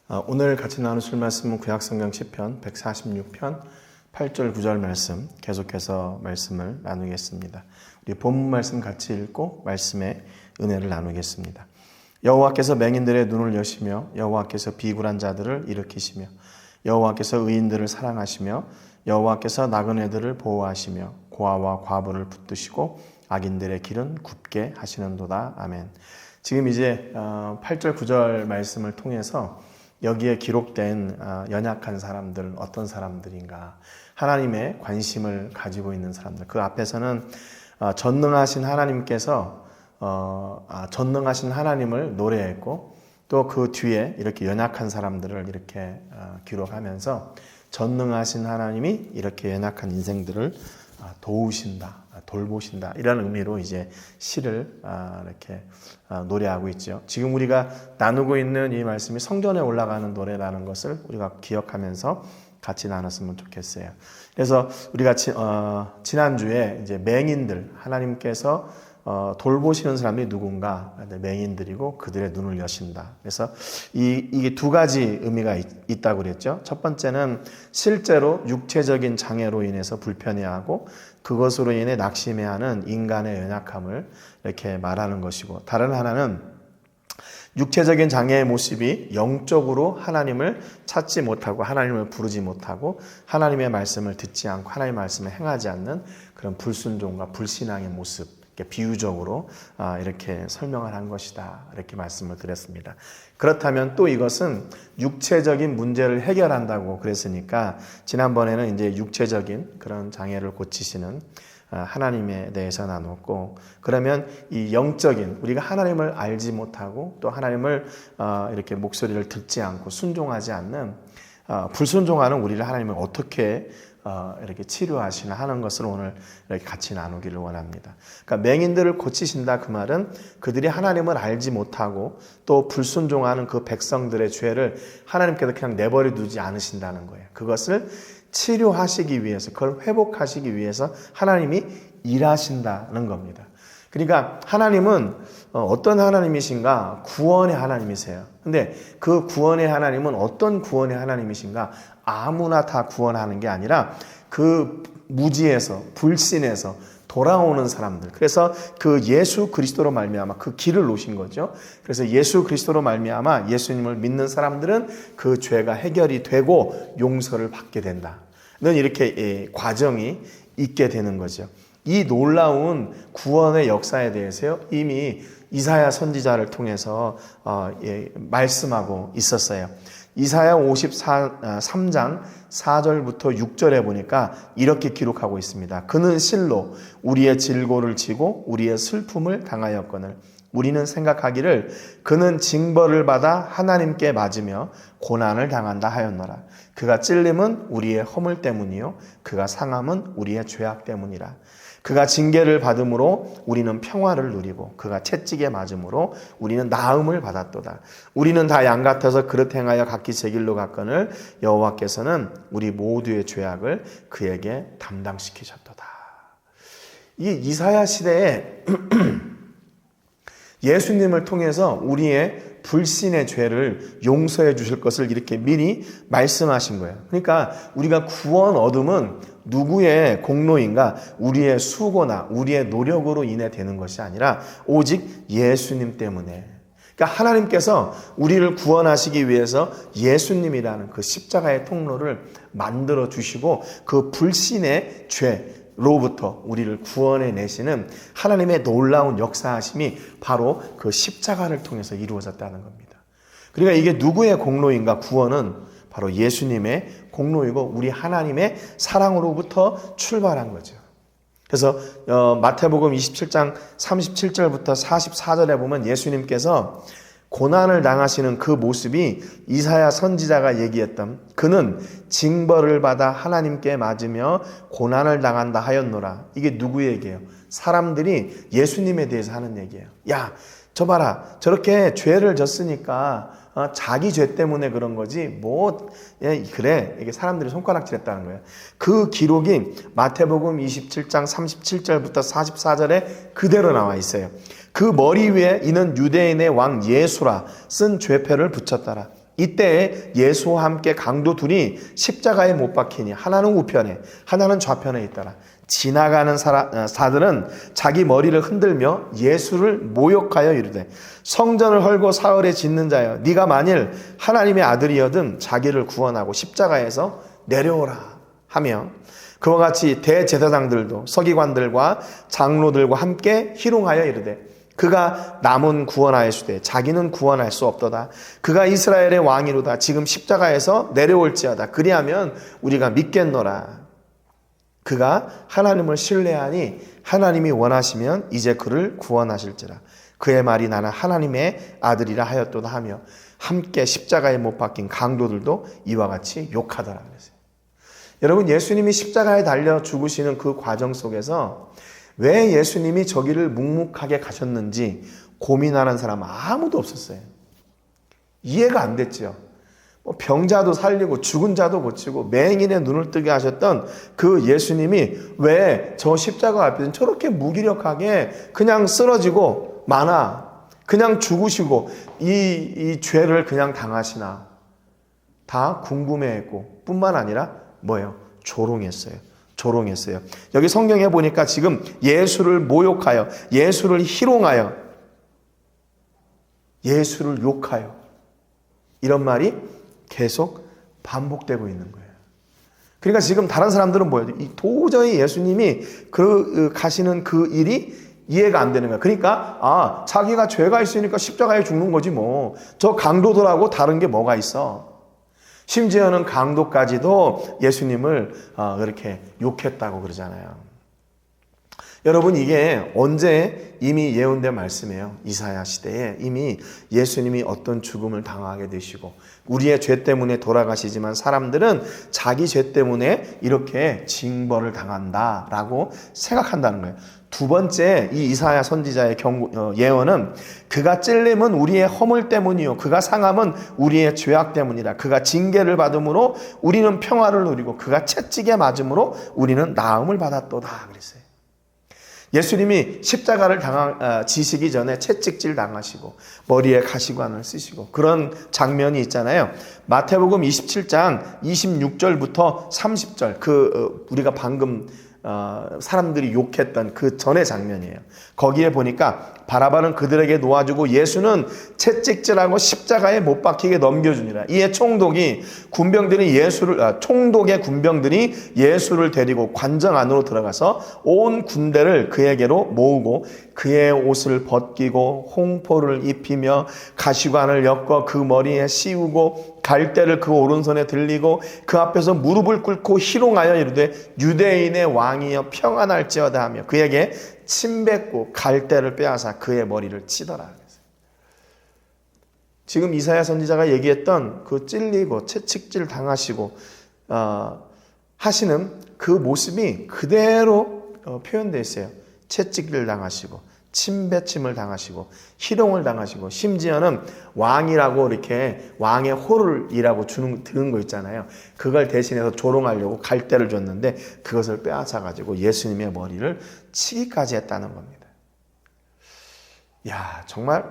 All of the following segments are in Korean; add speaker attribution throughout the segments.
Speaker 1: 오늘 같이 나누실 말씀은 구약성경 시편 146편 8절 9절 말씀, 계속해서 말씀을 나누겠습니다. 우리 본문 말씀 같이 읽고 말씀의 은혜를 나누겠습니다. 여호와께서 맹인들의 눈을 여시며 여호와께서 비굴한 자들을 일으키시며 여호와께서 의인들을 사랑하시며 여호와께서 나그네들을 보호하시며 고아와 과부를 붙드시고 악인들의 길은 굽게 하시는도다. 아멘. 지금 이제 8절 9절 말씀을 통해서 여기에 기록된 연약한 사람들, 어떤 사람들인가, 하나님의 관심을 가지고 있는 사람들, 그 앞에서는 전능하신 하나님께서 전능하신 하나님을 노래했고, 또 그 뒤에 이렇게 연약한 사람들을 이렇게 기록하면서 전능하신 하나님이 이렇게 연약한 인생들을 도우신다, 돌보신다, 이런 의미로 이제 시를 이렇게 노래하고 있죠. 지금 우리가 나누고 있는 이 말씀이 성전에 올라가는 노래라는 것을 우리가 기억하면서 같이 나눴으면 좋겠어요. 그래서 우리가 지난주에 이제 맹인들, 하나님께서 돌보시는 사람이 누군가, 맹인들이고 그들의 눈을 여신다. 그래서 이게 두 가지 의미가 있다고 그랬죠. 첫 번째는 실제로 육체적인 장애로 인해서 불편해하고 그것으로 인해 낙심해하는 인간의 연약함을 이렇게 말하는 것이고, 다른 하나는 육체적인 장애의 모습이 영적으로 하나님을 찾지 못하고 하나님을 부르지 못하고 하나님의 말씀을 듣지 않고 하나님의 말씀을 행하지 않는 그런 불순종과 불신앙의 모습, 비유적으로 이렇게 설명을 한 것이다, 이렇게 말씀을 드렸습니다. 그렇다면 또 이것은 육체적인 문제를 해결한다고 그랬으니까 지난번에는 이제 육체적인 그런 장애를 고치시는 하나님에 대해서 나눴고, 그러면 이 영적인, 우리가 하나님을 알지 못하고 또 하나님을 이렇게 목소리를 듣지 않고 순종하지 않는 불순종하는 우리를 하나님은 어떻게 이렇게 치료하시나 하는 것을 오늘 이렇게 같이 나누기를 원합니다. 그러니까 맹인들을 고치신다, 그 말은 그들이 하나님을 알지 못하고 또 불순종하는 그 백성들의 죄를 하나님께서 그냥 내버려 두지 않으신다는 거예요. 그것을 치료하시기 위해서, 그걸 회복하시기 위해서 하나님이 일하신다는 겁니다. 그러니까 하나님은 어떤 하나님이신가? 구원의 하나님이세요. 근데 그 구원의 하나님은 어떤 구원의 하나님이신가? 아무나 다 구원하는 게 아니라 그 무지에서, 불신에서 돌아오는 사람들. 그래서 그 예수 그리스도로 말미암아 그 길을 놓으신 거죠. 그래서 예수 그리스도로 말미암아 예수님을 믿는 사람들은 그 죄가 해결이 되고 용서를 받게 된다. 는 이렇게 과정이 있게 되는 거죠. 이 놀라운 구원의 역사에 대해서 이미 이사야 선지자를 통해서 말씀하고 있었어요. 이사야 53장 4절부터 6절에 보니까 이렇게 기록하고 있습니다. 그는 실로 우리의 질고를 지고 우리의 슬픔을 당하였거늘 우리는 생각하기를 그는 징벌을 받아 하나님께 맞으며 고난을 당한다 하였노라. 그가 찔림은 우리의 허물 때문이요 그가 상함은 우리의 죄악 때문이라. 그가 징계를 받음으로 우리는 평화를 누리고 그가 채찍에 맞음으로 우리는 나음을 받았도다. 우리는 다 양 같아서 그릇 행하여 각기 제 길로 갔거늘 여호와께서는 우리 모두의 죄악을 그에게 담당시키셨도다. 이 이사야 시대에 예수님을 통해서 우리의 불신의 죄를 용서해 주실 것을 이렇게 미리 말씀하신 거예요. 그러니까 우리가 구원 얻음은 누구의 공로인가? 우리의 수고나 우리의 노력으로 인해 되는 것이 아니라 오직 예수님 때문에. 그러니까 하나님께서 우리를 구원하시기 위해서 예수님이라는 그 십자가의 통로를 만들어 주시고 그 불신의 죄로부터 우리를 구원해 내시는 하나님의 놀라운 역사하심이 바로 그 십자가를 통해서 이루어졌다는 겁니다. 그러니까 이게 누구의 공로인가? 구원은 바로 예수님의 공로이고 우리 하나님의 사랑으로부터 출발한 거죠. 그래서 마태복음 27장 37절부터 44절에 보면 예수님께서 고난을 당하시는 그 모습이 이사야 선지자가 얘기했던 그는 징벌을 받아 하나님께 맞으며 고난을 당한다 하였노라. 이게 누구 얘기예요? 사람들이 예수님에 대해서 하는 얘기예요. 야, 저 봐라. 저렇게 죄를 졌으니까 자기 죄 때문에 그런 거지 그래, 이게 사람들이 손가락질했다는 거예요. 그 기록이 마태복음 27장 37절부터 44절에 그대로 나와 있어요. 그 머리 위에 이는 유대인의 왕 예수라 쓴 죄패를 붙였더라. 이때 예수와 함께 강도 둘이 십자가에 못 박히니 하나는 우편에 하나는 좌편에 있더라. 지나가는 사들은 자기 머리를 흔들며 예수를 모욕하여 이르되 성전을 헐고 사흘에 짓는 자여 네가 만일 하나님의 아들이여든 자기를 구원하고 십자가에서 내려오라 하며 그와 같이 대제사장들도 서기관들과 장로들과 함께 희롱하여 이르되 그가 남은 구원하였으되 자기는 구원할 수 없도다. 그가 이스라엘의 왕이로다. 지금 십자가에서 내려올지어다. 그리하면 우리가 믿겠노라. 그가 하나님을 신뢰하니 하나님이 원하시면 이제 그를 구원하실지라. 그의 말이 나는 하나님의 아들이라 하였도다 하며 함께 십자가에 못 박힌 강도들도 이와 같이 욕하더라 그랬어요. 여러분, 예수님이 십자가에 달려 죽으시는 그 과정 속에서 왜 예수님이 저기를 묵묵하게 가셨는지 고민하는 사람 아무도 없었어요. 이해가 안 됐죠. 병자도 살리고 죽은 자도 고치고 맹인의 눈을 뜨게 하셨던 그 예수님이 왜 저 십자가 앞에서 저렇게 무기력하게 그냥 쓰러지고 그냥 죽으시고 이 죄를 그냥 당하시나 다 궁금해했고 뿐만 아니라 뭐예요? 조롱했어요. 여기 성경에 보니까 지금 예수를 모욕하여, 예수를 희롱하여, 예수를 욕하여 이런 말이 계속 반복되고 있는 거예요. 그러니까 지금 다른 사람들은 뭐예요? 도저히 예수님이 가시는 그 일이 이해가 안 되는 거야. 그러니까 자기가 죄가 있으니까 십자가에 죽는 거지 뭐. 저 강도들하고 다른 게 뭐가 있어? 심지어는 강도까지도 예수님을 그렇게 욕했다고 그러잖아요. 여러분, 이게 언제 이미 예언된 말씀이에요. 이사야 시대에 이미 예수님이 어떤 죽음을 당하게 되시고 우리의 죄 때문에 돌아가시지만 사람들은 자기 죄 때문에 이렇게 징벌을 당한다라고 생각한다는 거예요. 두 번째, 이 이사야 선지자의 예언은 그가 찔림은 우리의 허물 때문이요 그가 상함은 우리의 죄악 때문이라. 그가 징계를 받음으로 우리는 평화를 누리고 그가 채찍에 맞음으로 우리는 나음을 받았도다 그랬어요. 예수님이 십자가를 지시기 전에 채찍질 당하시고 머리에 가시관을 쓰시고 그런 장면이 있잖아요. 마태복음 27장 26절부터 30절 우리가 방금 사람들이 욕했던 그 전의 장면이에요. 거기에 보니까 바라바는 그들에게 놓아주고 예수는 채찍질하고 십자가에 못 박히게 넘겨주니라. 이에 총독의 군병들이 예수를 데리고 관정 안으로 들어가서 온 군대를 그에게로 모으고 그의 옷을 벗기고 홍포를 입히며 가시관을 엮어 그 머리에 씌우고 갈대를 그 오른손에 들리고 그 앞에서 무릎을 꿇고 희롱하여 이르되 유대인의 왕이여 평안할지어다 하며 그에게 침 뱉고 갈대를 빼앗아 그의 머리를 치더라. 지금 이사야 선지자가 얘기했던 그 찔리고 채찍질 당하시고 하시는 그 모습이 그대로 표현되어 있어요. 채찍질 당하시고 침뱉침을 당하시고 희롱을 당하시고 심지어는 왕이라고 이렇게 왕의 호를이라고 드는 거 있잖아요. 그걸 대신해서 조롱하려고 갈대를 줬는데 그것을 빼앗아 가지고 예수님의 머리를 치기까지 했다는 겁니다. 야, 정말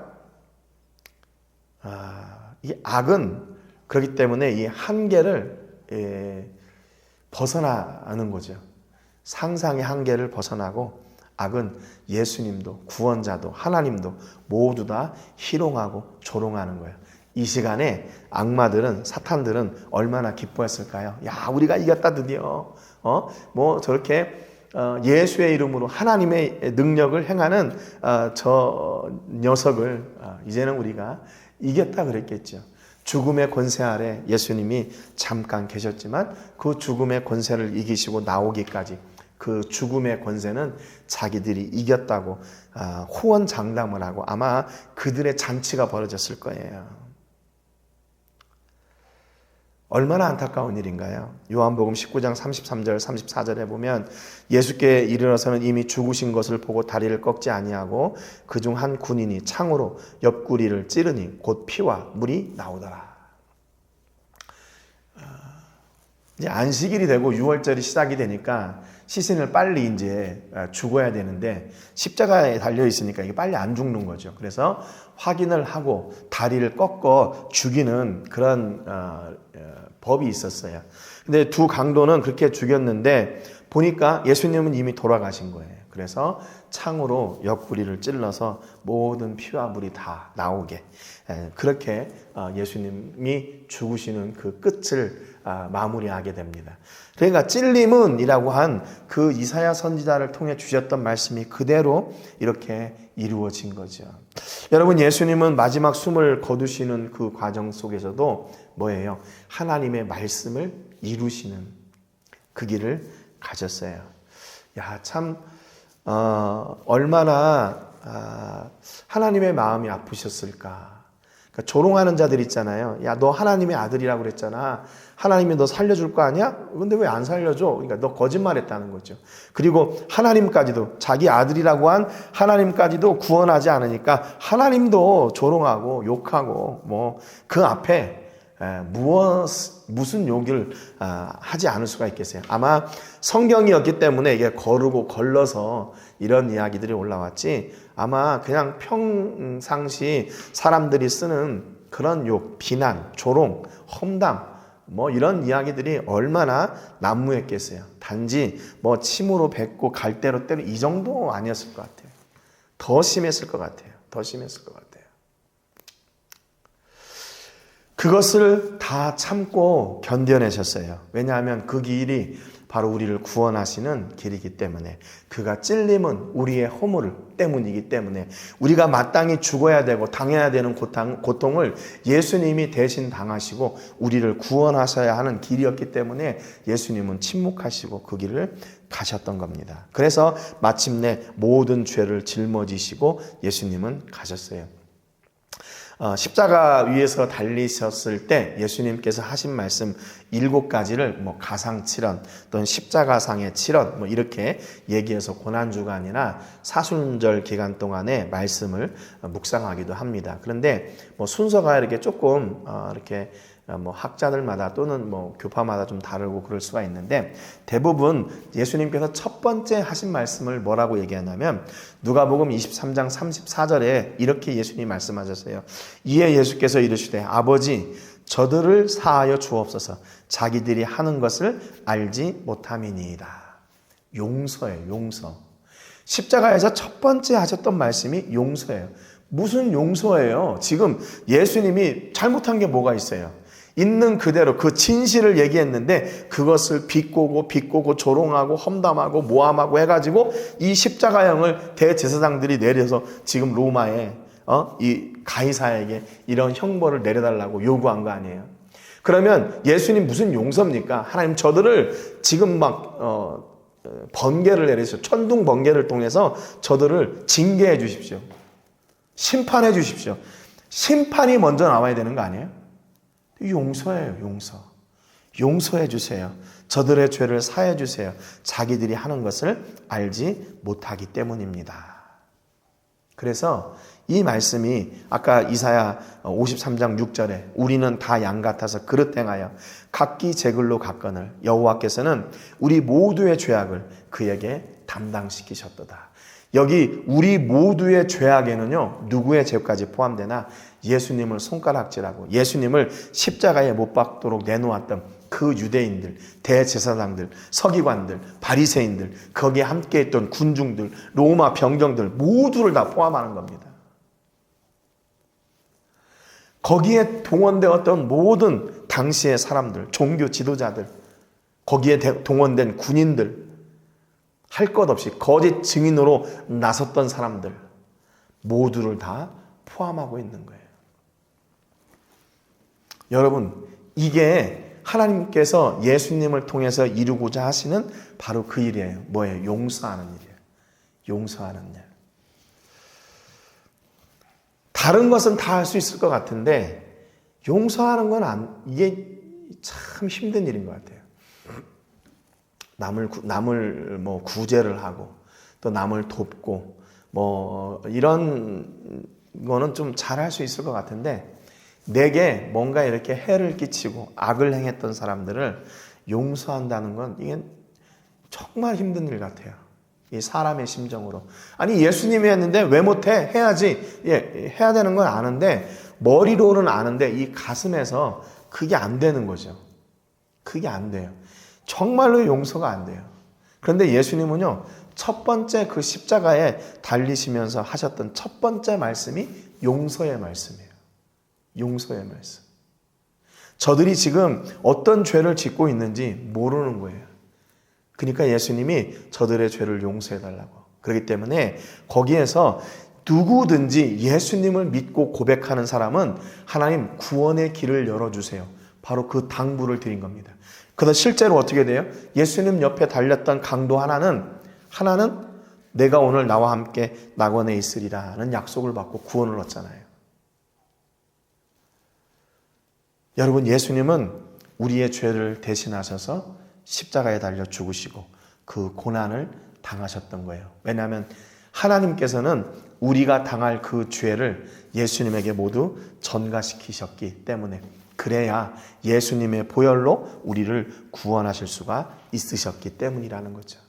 Speaker 1: 이 악은 그렇기 때문에 이 한계를 벗어나는 거죠. 상상의 한계를 벗어나고 악은 예수님도 구원자도 하나님도 모두 다 희롱하고 조롱하는 거예요. 이 시간에 악마들은 사탄들은 얼마나 기뻐했을까요? 야, 우리가 이겼다 드디어. 저렇게 예수의 이름으로 하나님의 능력을 행하는 저 녀석을 이제는 우리가 이겼다 그랬겠죠. 죽음의 권세 아래 예수님이 잠깐 계셨지만 그 죽음의 권세를 이기시고 나오기까지 그 죽음의 권세는 자기들이 이겼다고 호언장담을 하고 아마 그들의 잔치가 벌어졌을 거예요. 얼마나 안타까운 일인가요? 요한복음 19장 33절 34절에 보면 예수께 이르러서는 이미 죽으신 것을 보고 다리를 꺾지 아니하고 그중 한 군인이 창으로 옆구리를 찌르니 곧 피와 물이 나오더라. 이제 안식일이 되고 6월절이 시작이 되니까 시신을 빨리 이제 죽어야 되는데 십자가에 달려 있으니까 이게 빨리 안 죽는 거죠. 그래서 확인을 하고 다리를 꺾어 죽이는 그런 법이 있었어요. 근데 두 강도는 그렇게 죽였는데 보니까 예수님은 이미 돌아가신 거예요. 그래서 창으로 옆구리를 찔러서 모든 피와 물이 다 나오게 그렇게 예수님이 죽으시는 그 끝을 마무리하게 됩니다. 그러니까 찔림은이라고 한 그 이사야 선지자를 통해 주셨던 말씀이 그대로 이렇게 이루어진 거죠. 여러분, 예수님은 마지막 숨을 거두시는 그 과정 속에서도 뭐예요? 하나님의 말씀을 이루시는 그 길을 가졌어요. 야, 참 얼마나 하나님의 마음이 아프셨을까. 그러니까 조롱하는 자들 있잖아요. 야, 너 하나님의 아들이라고 그랬잖아. 하나님이 너 살려줄 거 아니야? 근데 왜 안 살려줘? 그러니까 너 거짓말했다는 거죠. 그리고 하나님까지도, 자기 아들이라고 한 하나님까지도 구원하지 않으니까 하나님도 조롱하고 욕하고 뭐 그 앞에 무슨 욕을 하지 않을 수가 있겠어요. 아마 성경이었기 때문에 이게 거르고 걸러서 이런 이야기들이 올라왔지, 아마 그냥 평상시 사람들이 쓰는 그런 욕, 비난, 조롱, 험담 뭐 이런 이야기들이 얼마나 난무했겠어요. 단지 뭐 침으로 뱉고 갈대로 때려 이 정도 아니었을 것 같아요. 더 심했을 것 같아요. 더 심했을 것 같아요. 그것을 다 참고 견뎌내셨어요. 왜냐하면 그 길이 바로 우리를 구원하시는 길이기 때문에, 그가 찔림은 우리의 허물 때문이기 때문에, 우리가 마땅히 죽어야 되고 당해야 되는 고통을 예수님이 대신 당하시고 우리를 구원하셔야 하는 길이었기 때문에 예수님은 침묵하시고 그 길을 가셨던 겁니다. 그래서 마침내 모든 죄를 жил머지시고 예수님은 가셨어요. 십자가 위에서 달리셨을 때 예수님께서 하신 말씀 7가지를 뭐 가상칠언 또는 십자가상의 칠언 뭐 이렇게 얘기해서 고난주가 아니라 사순절 기간 동안에 말씀을 묵상하기도 합니다. 그런데 뭐 순서가 이렇게 조금 이렇게 뭐 학자들마다 또는 뭐 교파마다 좀 다르고 그럴 수가 있는데, 대부분 예수님께서 첫 번째 하신 말씀을 뭐라고 얘기하냐면 누가복음 23장 34절에 이렇게 예수님이 말씀하셨어요. 이에 예수께서 이르시되 아버지 저들을 사하여 주옵소서 자기들이 하는 것을 알지 못함이니이다. 용서예요. 용서. 십자가에서 첫 번째 하셨던 말씀이 용서예요. 무슨 용서예요? 지금 예수님이 잘못한 게 뭐가 있어요? 있는 그대로 그 진실을 얘기했는데 그것을 비꼬고 조롱하고 험담하고 모함하고 해가지고 이 십자가형을 대제사장들이 내려서 지금 로마에 이 가이사에게 이런 형벌을 내려달라고 요구한 거 아니에요? 그러면 예수님 무슨 용서입니까? 하나님 저들을 지금 막 번개를 내리셔, 천둥 번개를 통해서 저들을 징계해 주십시오. 심판해 주십시오. 심판이 먼저 나와야 되는 거 아니에요? 용서예요. 용서. 용서해 주세요. 저들의 죄를 사해 주세요. 자기들이 하는 것을 알지 못하기 때문입니다. 그래서 이 말씀이 아까 이사야 53장 6절에 우리는 다 양 같아서 그릇 행하여 각기 제 글로 갔거늘 여호와께서는 우리 모두의 죄악을 그에게 담당시키셨도다. 여기 우리 모두의 죄악에는요, 누구의 죄까지 포함되나? 예수님을 손가락질하고 예수님을 십자가에 못 박도록 내놓았던 그 유대인들, 대제사장들, 서기관들, 바리새인들, 거기에 함께했던 군중들, 로마 병정들 모두를 다 포함하는 겁니다. 거기에 동원되었던 모든 당시의 사람들, 종교 지도자들, 거기에 동원된 군인들, 할 것 없이 거짓 증인으로 나섰던 사람들 모두를 다 포함하고 있는 거예요. 여러분, 이게 하나님께서 예수님을 통해서 이루고자 하시는 바로 그 일이에요. 뭐예요? 용서하는 일이에요. 용서하는 일. 다른 것은 다 할 수 있을 것 같은데 용서하는 건 이게 참 힘든 일인 것 같아요. 남을 뭐 구제를 하고 또 남을 돕고 뭐 이런 거는 좀 잘할 수 있을 것 같은데, 내게 뭔가 이렇게 해를 끼치고 악을 행했던 사람들을 용서한다는 건 이게 정말 힘든 일 같아요. 이 사람의 심정으로. 아니 예수님이 했는데 왜 못해? 해야지. 해야 되는 건 아는데 머리로는 아는데 이 가슴에서 그게 안 되는 거죠. 그게 안 돼요. 정말로 용서가 안 돼요. 그런데 예수님은요, 첫 번째 그 십자가에 달리시면서 하셨던 첫 번째 말씀이 용서의 말씀이에요. 용서의 말씀. 저들이 지금 어떤 죄를 짓고 있는지 모르는 거예요. 그러니까 예수님이 저들의 죄를 용서해달라고. 그렇기 때문에 거기에서 누구든지 예수님을 믿고 고백하는 사람은 하나님 구원의 길을 열어주세요. 바로 그 당부를 드린 겁니다. 그래서 실제로 어떻게 돼요? 예수님 옆에 달렸던 강도 하나는 내가 오늘 나와 함께 낙원에 있으리라는 약속을 받고 구원을 얻잖아요. 여러분, 예수님은 우리의 죄를 대신하셔서 십자가에 달려 죽으시고 그 고난을 당하셨던 거예요. 왜냐하면 하나님께서는 우리가 당할 그 죄를 예수님에게 모두 전가시키셨기 때문에, 그래야 예수님의 보혈로 우리를 구원하실 수가 있으셨기 때문이라는 거죠.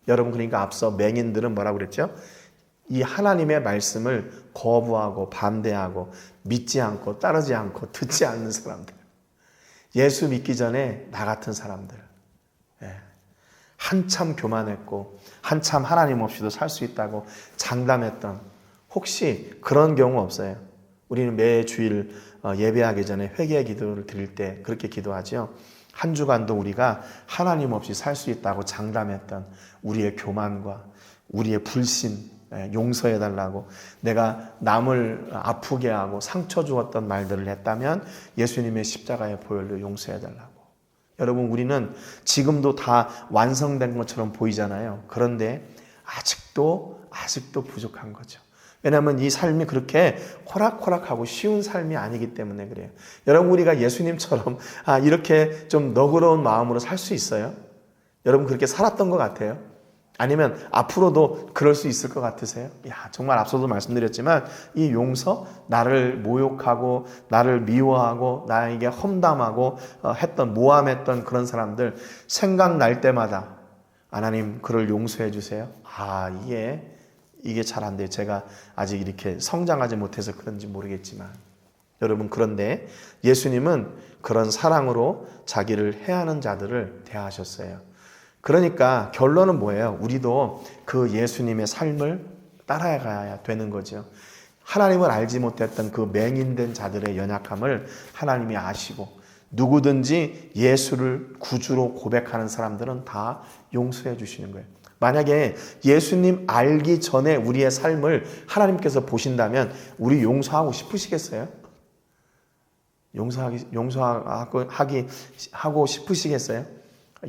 Speaker 1: 여러분, 그러니까 앞서 맹인들은 뭐라고 그랬죠? 이 하나님의 말씀을 거부하고 반대하고 믿지 않고 따르지 않고 듣지 않는 사람들, 예수 믿기 전에 나 같은 사람들, 한참 교만했고 한참 하나님 없이도 살 수 있다고 장담했던, 혹시 그런 경우 없어요? 우리는 매 주일 예배하기 전에 회개 기도를 드릴 때 그렇게 기도하죠. 한 주간도 우리가 하나님 없이 살 수 있다고 장담했던 우리의 교만과 우리의 불신 용서해달라고, 내가 남을 아프게 하고 상처 주었던 말들을 했다면 예수님의 십자가의 보혈로 용서해달라고. 여러분, 우리는 지금도 다 완성된 것처럼 보이잖아요. 그런데 아직도 부족한 거죠. 왜냐하면 이 삶이 그렇게 호락호락하고 쉬운 삶이 아니기 때문에 그래요. 여러분, 우리가 예수님처럼 이렇게 좀 너그러운 마음으로 살 수 있어요? 여러분, 그렇게 살았던 것 같아요? 아니면 앞으로도 그럴 수 있을 것 같으세요? 정말 앞서도 말씀드렸지만 이 용서, 나를 모욕하고 나를 미워하고 나에게 험담하고 모함했던 그런 사람들 생각날 때마다 하나님 그를 용서해 주세요. 이게 잘 안 돼요. 제가 아직 이렇게 성장하지 못해서 그런지 모르겠지만, 여러분, 그런데 예수님은 그런 사랑으로 자기를 해하는 자들을 대하셨어요. 그러니까 결론은 뭐예요? 우리도 그 예수님의 삶을 따라가야 되는 거죠. 하나님을 알지 못했던 그 맹인된 자들의 연약함을 하나님이 아시고, 누구든지 예수를 구주로 고백하는 사람들은 다 용서해 주시는 거예요. 만약에 예수님 알기 전에 우리의 삶을 하나님께서 보신다면 우리 용서하고 싶으시겠어요? 용서하고 싶으시겠어요?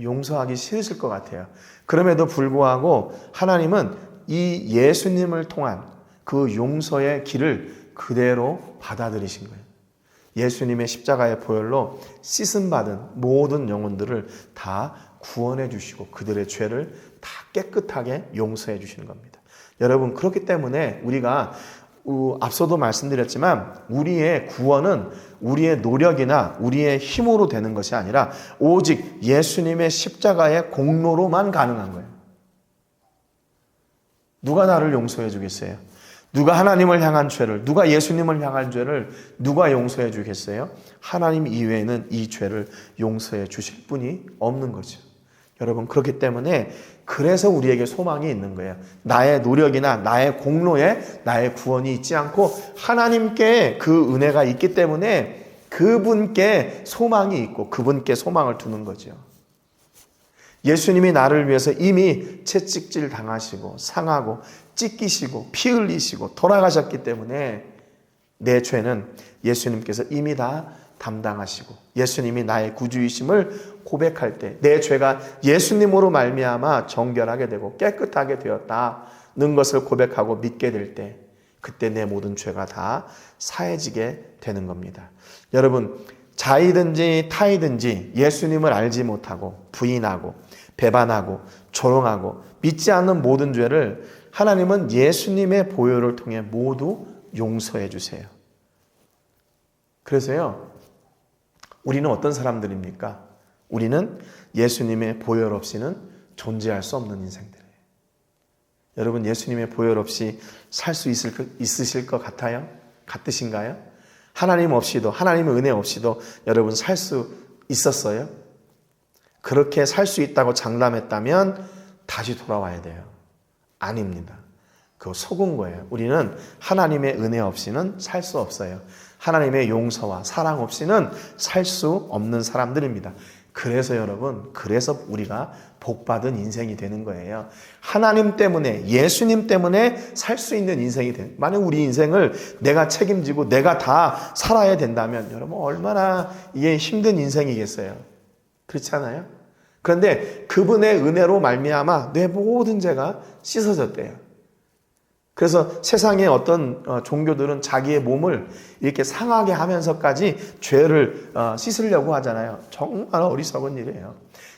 Speaker 1: 용서하기 싫으실 것 같아요. 그럼에도 불구하고 하나님은 이 예수님을 통한 그 용서의 길을 그대로 받아들이신 거예요. 예수님의 십자가의 보혈로 씻음받은 모든 영혼들을 다 구원해 주시고 그들의 죄를 다 깨끗하게 용서해 주시는 겁니다. 여러분, 그렇기 때문에 우리가 앞서도 말씀드렸지만 우리의 구원은 우리의 노력이나 우리의 힘으로 되는 것이 아니라 오직 예수님의 십자가의 공로로만 가능한 거예요. 누가 나를 용서해 주겠어요? 누가 하나님을 향한 죄를, 누가 예수님을 향한 죄를 누가 용서해 주겠어요? 하나님 이외에는 이 죄를 용서해 주실 분이 없는 거죠. 여러분, 그렇기 때문에 그래서 우리에게 소망이 있는 거예요. 나의 노력이나 나의 공로에 나의 구원이 있지 않고 하나님께 그 은혜가 있기 때문에 그분께 소망이 있고 그분께 소망을 두는 거죠. 예수님이 나를 위해서 이미 채찍질 당하시고 상하고 찢기시고 피 흘리시고 돌아가셨기 때문에 내 죄는 예수님께서 이미 다 담당하시고, 예수님이 나의 구주이심을 고백할 때 내 죄가 예수님으로 말미암아 정결하게 되고 깨끗하게 되었다는 것을 고백하고 믿게 될 때, 그때 내 모든 죄가 다 사해지게 되는 겁니다. 여러분, 자이든지 타이든지 예수님을 알지 못하고 부인하고 배반하고 조롱하고 믿지 않는 모든 죄를 하나님은 예수님의 보혈을 통해 모두 용서해 주세요. 그래서요, 우리는 어떤 사람들입니까? 우리는 예수님의 보혈 없이는 존재할 수 없는 인생들이에요. 여러분, 예수님의 보혈 없이 살 수 있으실 것 같아요? 같으신가요? 하나님 없이도, 하나님의 은혜 없이도 여러분 살 수 있었어요? 그렇게 살 수 있다고 장담했다면 다시 돌아와야 돼요. 아닙니다. 그거 속은 거예요. 우리는 하나님의 은혜 없이는 살 수 없어요. 하나님의 용서와 사랑 없이는 살 수 없는 사람들입니다. 그래서 여러분, 그래서 우리가 복받은 인생이 되는 거예요. 하나님 때문에, 예수님 때문에 살 수 있는 인생이 되는. 만약 우리 인생을 내가 책임지고 내가 다 살아야 된다면 여러분 얼마나 이게 힘든 인생이겠어요. 그렇지 않아요? 그런데 그분의 은혜로 말미암아 내 모든 죄가 씻어졌대요. 그래서 세상의 어떤 종교들은 자기의 몸을 이렇게 상하게 하면서까지 죄를 씻으려고 하잖아요. 정말 어리석은 일이에요.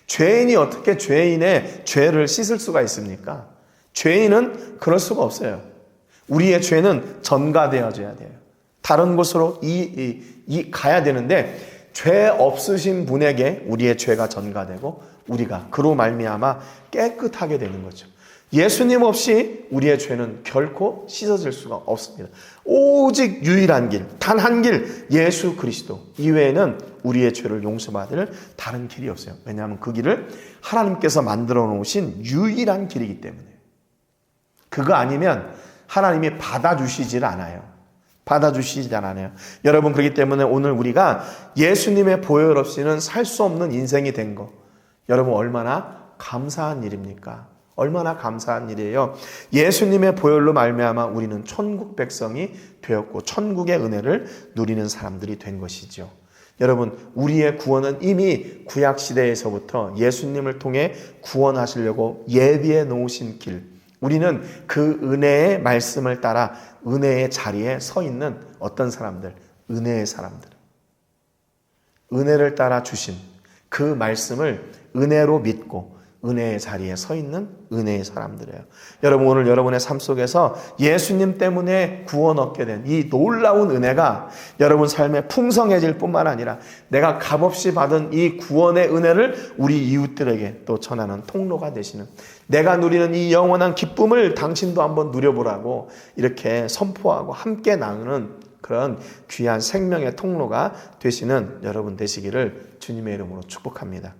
Speaker 1: 죄인이 어떻게 죄인의 죄를 씻을 수가 있습니까? 죄인은 그럴 수가 없어요. 우리의 죄는 전가되어져야 돼요. 다른 곳으로 가야 되는데 죄 없으신 분에게 우리의 죄가 전가되고 우리가 그로 말미암아 깨끗하게 되는 거죠. 예수님 없이 우리의 죄는 결코 씻어질 수가 없습니다. 오직 유일한 길, 단 한 길, 예수 그리스도 이외에는 우리의 죄를 용서받을 다른 길이 없어요. 왜냐하면 그 길을 하나님께서 만들어 놓으신 유일한 길이기 때문에. 그거 아니면 하나님이 받아주시질 않아요. 받아주시지 않아요. 여러분, 그렇기 때문에 오늘 우리가 예수님의 보혈 없이는 살 수 없는 인생이 된 거, 여러분 얼마나 감사한 일입니까? 얼마나 감사한 일이에요. 예수님의 보혈로 말미암아 우리는 천국 백성이 되었고 천국의 은혜를 누리는 사람들이 된 것이죠. 여러분, 우리의 구원은 이미 구약시대에서부터 예수님을 통해 구원하시려고 예비해 놓으신 길, 우리는 그 은혜의 말씀을 따라 은혜의 자리에 서 있는 어떤 사람들, 은혜의 사람들, 은혜를 따라 주신 그 말씀을 은혜로 믿고 은혜의 자리에 서 있는 은혜의 사람들이에요. 여러분, 오늘 여러분의 삶 속에서 예수님 때문에 구원 얻게 된 이 놀라운 은혜가 여러분 삶에 풍성해질 뿐만 아니라 내가 값없이 받은 이 구원의 은혜를 우리 이웃들에게 또 전하는 통로가 되시는, 내가 누리는 이 영원한 기쁨을 당신도 한번 누려보라고 이렇게 선포하고 함께 나누는 그런 귀한 생명의 통로가 되시는 여러분 되시기를 주님의 이름으로 축복합니다.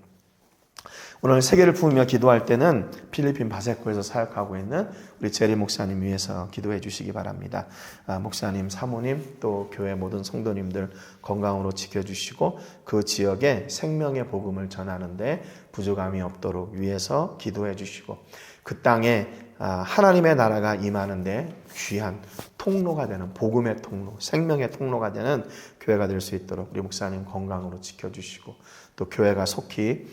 Speaker 1: 오늘 세계를 품으며 기도할 때는 필리핀 바세코에서 사역하고 있는 우리 제리 목사님 위해서 기도해 주시기 바랍니다. 목사님, 사모님, 또 교회 모든 성도님들 건강으로 지켜주시고 그 지역에 생명의 복음을 전하는데 부족함이 없도록 위해서 기도해 주시고 그 땅에 하나님의 나라가 임하는데 귀한 통로가 되는 복음의 통로, 생명의 통로가 되는 교회가 될 수 있도록 우리 목사님 건강으로 지켜주시고 또 교회가 속히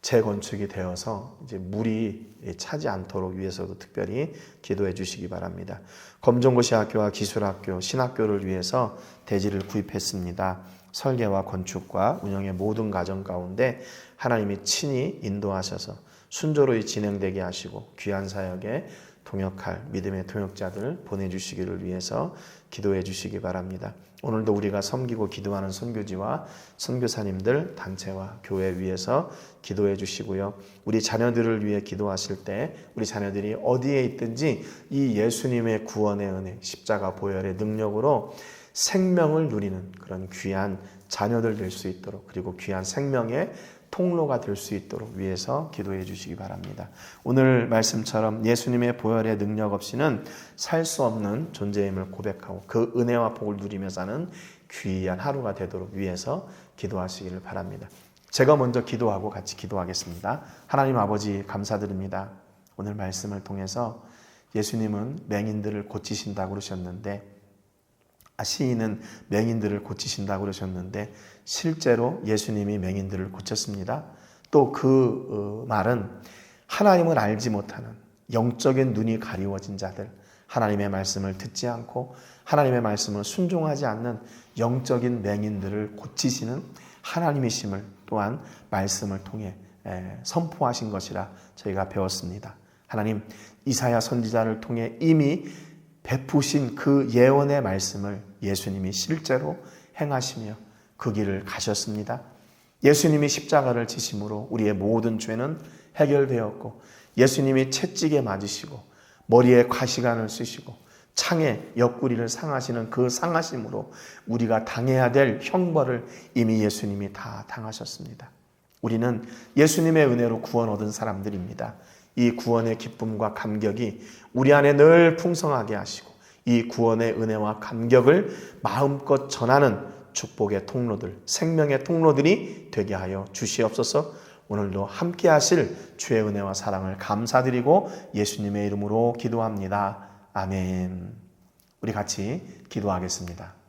Speaker 1: 재건축이 되어서 이제 물이 차지 않도록 위해서도 특별히 기도해 주시기 바랍니다. 검정고시학교와 기술학교, 신학교를 위해서 대지를 구입했습니다. 설계와 건축과 운영의 모든 과정 가운데 하나님이 친히 인도하셔서 순조로이 진행되게 하시고 귀한 사역에 동역할 믿음의 동역자들 보내주시기를 위해서 기도해 주시기 바랍니다. 오늘도 우리가 섬기고 기도하는 선교지와 선교사님들, 단체와 교회 위해서 기도해 주시고요. 우리 자녀들을 위해 기도하실 때 우리 자녀들이 어디에 있든지 이 예수님의 구원의 은혜, 십자가 보혈의 능력으로 생명을 누리는 그런 귀한 자녀들 될 수 있도록, 그리고 귀한 생명의 통로가 될 수 있도록 위해서 기도해 주시기 바랍니다. 오늘 말씀처럼 예수님의 보혈의 능력 없이는 살 수 없는 존재임을 고백하고 그 은혜와 복을 누리며 사는 귀한 하루가 되도록 위해서 기도하시기를 바랍니다. 제가 먼저 기도하고 같이 기도하겠습니다. 하나님 아버지, 감사드립니다. 오늘 말씀을 통해서 예수님은 맹인들을 고치신다고 그러셨는데, 시인은 맹인들을 고치신다고 그러셨는데 실제로 예수님이 맹인들을 고쳤습니다. 또 그 말은 하나님을 알지 못하는 영적인 눈이 가리워진 자들, 하나님의 말씀을 듣지 않고 하나님의 말씀을 순종하지 않는 영적인 맹인들을 고치시는 하나님이심을 또한 말씀을 통해 선포하신 것이라 저희가 배웠습니다. 하나님, 이사야 선지자를 통해 이미 베푸신 그 예언의 말씀을 예수님이 실제로 행하시며 그 길을 가셨습니다. 예수님이 십자가를 지심으로 우리의 모든 죄는 해결되었고, 예수님이 채찍에 맞으시고 머리에 과시관을 쓰시고 창에 옆구리를 상하시는 그 상하심으로 우리가 당해야 될 형벌을 이미 예수님이 다 당하셨습니다. 우리는 예수님의 은혜로 구원 얻은 사람들입니다. 이 구원의 기쁨과 감격이 우리 안에 늘 풍성하게 하시고, 이 구원의 은혜와 감격을 마음껏 전하는 축복의 통로들, 생명의 통로들이 되게 하여 주시옵소서. 오늘도 함께 하실 주의 은혜와 사랑을 감사드리고 예수님의 이름으로 기도합니다. 아멘. 우리 같이 기도하겠습니다.